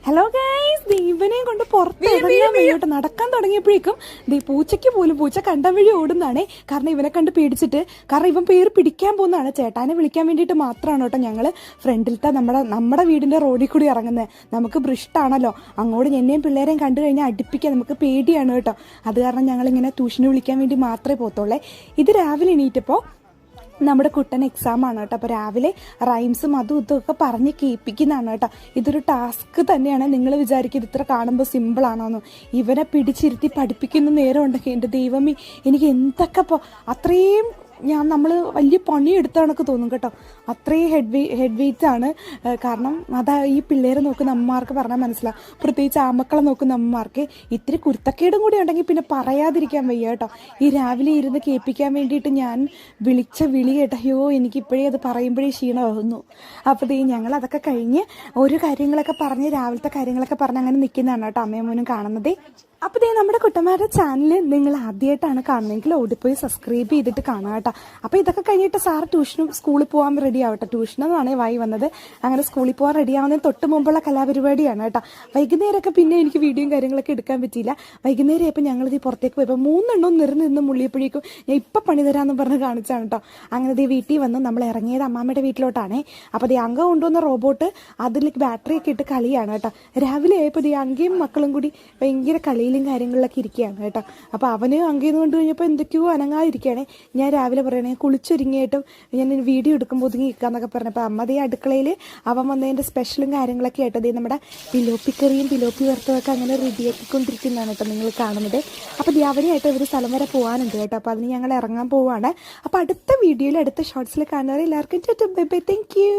Hello guys, ദീപനെയും കൊണ്ട് പുറത്ത് നടക്കാൻ തുടങ്ങിയപ്പോഴേക്കും പൂച്ച കണ്ടം വഴി ഓടുന്നതാണേ. കാരണം ഇവനെ കണ്ട് പേടിച്ചിട്ട്, കാരണം ഇവൻ പേര് പിടിക്കാൻ പോകുന്നതാണ്. ചേട്ടാനെ വിളിക്കാൻ വേണ്ടിയിട്ട് മാത്രമാണ് കേട്ടോ ഞങ്ങൾ ഫ്രണ്ടിലത്തെ നമ്മുടെ വീടിന്റെ റോഡിൽ കൂടി ഇറങ്ങുന്നത്. നമുക്ക് ഭ്രഷ്ടാണല്ലോ, അങ്ങോട്ട് എന്നെയും പിള്ളേരെയും കണ്ടു കഴിഞ്ഞാൽ അടുപ്പിക്കാൻ നമുക്ക് പേടിയാണ് കേട്ടോ. അത് കാരണം ഞങ്ങളിങ്ങനെ ട്യൂഷന് വിളിക്കാൻ വേണ്ടി മാത്രമേ പോകത്തുള്ളേ. ഇത് രാവിലെ എണീറ്റപ്പോൾ നമ്മുടെ കുട്ടൻ എക്സാം ആണ് കേട്ടോ. അപ്പോൾ രാവിലെ റൈംസും അതും ഇതൊക്കെ പറഞ്ഞ് കേൾപ്പിക്കുന്നതാണ് കേട്ടോ. ഇതൊരു ടാസ്ക് തന്നെയാണ്. നിങ്ങൾ വിചാരിക്കും ഇത്ര കാണുമ്പോൾ സിമ്പിളാണോന്ന്. ഇവനെ പിടിച്ചിരുത്തി പഠിപ്പിക്കുന്ന നേരം ഉണ്ടെങ്കിൽ എൻ്റെ ദൈവമേ, എനിക്ക് എന്തൊക്കെ അത്രയും നമ്മൾ വലിയ പണിയെടുത്ത കണക്ക് തോന്നും കേട്ടോ. അത്രയും ഹെഡ് വെയ്റ്റ് ആണ്. കാരണം അതാ ഈ പിള്ളേരെ നോക്കുന്ന അമ്മമാർക്ക് പറഞ്ഞാൽ മനസ്സിലാവും. പ്രത്യേകിച്ച് ആമക്കളെ നോക്കുന്ന അമ്മമാർക്ക് ഇത്തിരി കുരുത്തക്കേടും കൂടി ഉണ്ടെങ്കിൽ പിന്നെ പറയാതിരിക്കാൻ വയ്യ കേട്ടോ. ഈ രാവിലെ ഇരുന്ന് കേൾപ്പിക്കാൻ വേണ്ടിയിട്ട് ഞാൻ വിളിച്ച വിളി കേട്ടോ. അയ്യോ, എനിക്കിപ്പോഴേ അത് പറയുമ്പോഴേ ക്ഷീണമാകുന്നു. അപ്പോൾ ഞങ്ങൾ അതൊക്കെ കഴിഞ്ഞ് ഓരോ കാര്യങ്ങളൊക്കെ പറഞ്ഞ് രാവിലത്തെ കാര്യങ്ങളൊക്കെ പറഞ്ഞ് അങ്ങനെ നിൽക്കുന്നതാണ് കേട്ടോ അമ്മയും മോനും കാണുന്നത്. അപ്പോൾ നമ്മുടെ കുട്ടന്മാരുടെ ചാനൽ നിങ്ങൾ ആദ്യമായിട്ടാണ് കാണുന്നതെങ്കിൽ ഓടിപ്പോയി സബ്സ്ക്രൈബ് ചെയ്തിട്ട് കാണുക കേട്ടോ. അപ്പോൾ ഇതൊക്കെ കഴിഞ്ഞിട്ട് സാർ ട്യൂഷനും സ്കൂളിൽ പോകാൻ റെഡി ആവട്ടെ. ട്യൂഷനെന്നാണ് വായി വന്നത്. അങ്ങനെ സ്കൂളിൽ പോകാൻ റെഡി ആവുന്നതിന് തൊട്ട് മുമ്പുള്ള കലാപരിപാടിയാണ് കേട്ടോ. വൈകുന്നേരമൊക്കെ പിന്നെ എനിക്ക് വീഡിയോയും കാര്യങ്ങളൊക്കെ എടുക്കാൻ പറ്റിയില്ല. വൈകുന്നേരം ആയപ്പോൾ ഞങ്ങളിത് പുറത്തേക്ക് പോയപ്പോൾ 3 എണ്ണം നിന്ന് മുള്ളിയപ്പോഴേക്കും ഞാൻ ഇപ്പം പണി തരാമെന്ന് പറഞ്ഞ് കാണിച്ചാണ് കേട്ടോ. അങ്ങനെ വീട്ടിൽ വന്ന് നമ്മൾ ഇറങ്ങിയത് അമ്മാമ്മയുടെ വീട്ടിലോട്ടാണേ. അപ്പോൾ അങ്ക കൊണ്ടുവന്ന റോബോട്ട് അതിൽ ബാറ്ററിയൊക്കെ ഇട്ട് കളിയാണ് കേട്ടോ. രാവിലെ ആയപ്പോൾ അങ്കയും മക്കളും കൂടി ഭയങ്കര കളിയിലും കാര്യങ്ങളിലൊക്കെ ഇരിക്കുകയാണ് കേട്ടോ. അപ്പോൾ അവന് അങ്കയിൽ കൊണ്ട് കഴിഞ്ഞപ്പോൾ എന്തൊക്കെയോ അനങ്ങാതിരിക്കുകയാണ്. ഞാൻ രാവിലെ പറയണേ കുളിച്ചൊരുങ്ങിയിട്ടും ഞാൻ വീഡിയോ എടുക്കുമ്പോൾ ഒതുങ്ങി നിൽക്കാന്നൊക്കെ പറഞ്ഞപ്പോൾ അമ്മ അടുക്കളയിൽ അവൻ വന്നതിൻ്റെ സ്പെഷ്യലും കാര്യങ്ങളൊക്കെ ആയിട്ട് നമ്മുടെ പിലോപ്പി കറിയും പിലോപ്പി വറുത്തതൊക്കെ അങ്ങനെ റെഡിയാക്കിക്കൊണ്ടിരിക്കുന്നതാണ് കേട്ടോ നിങ്ങൾ കാണുന്നത്. അപ്പോൾ അവനായിട്ട് ഒരു സ്ഥലം വരെ പോകാനുണ്ട് കേട്ടോ. അപ്പോൾ അതിന് ഞങ്ങൾ ഇറങ്ങാൻ പോവുകയാണ്. അപ്പോൾ അടുത്ത വീഡിയോയിൽ അടുത്ത ഷോർട്സിൽ കാണുന്നവരെ എല്ലാവർക്കും ബൈ ബൈ, താങ്ക് യു.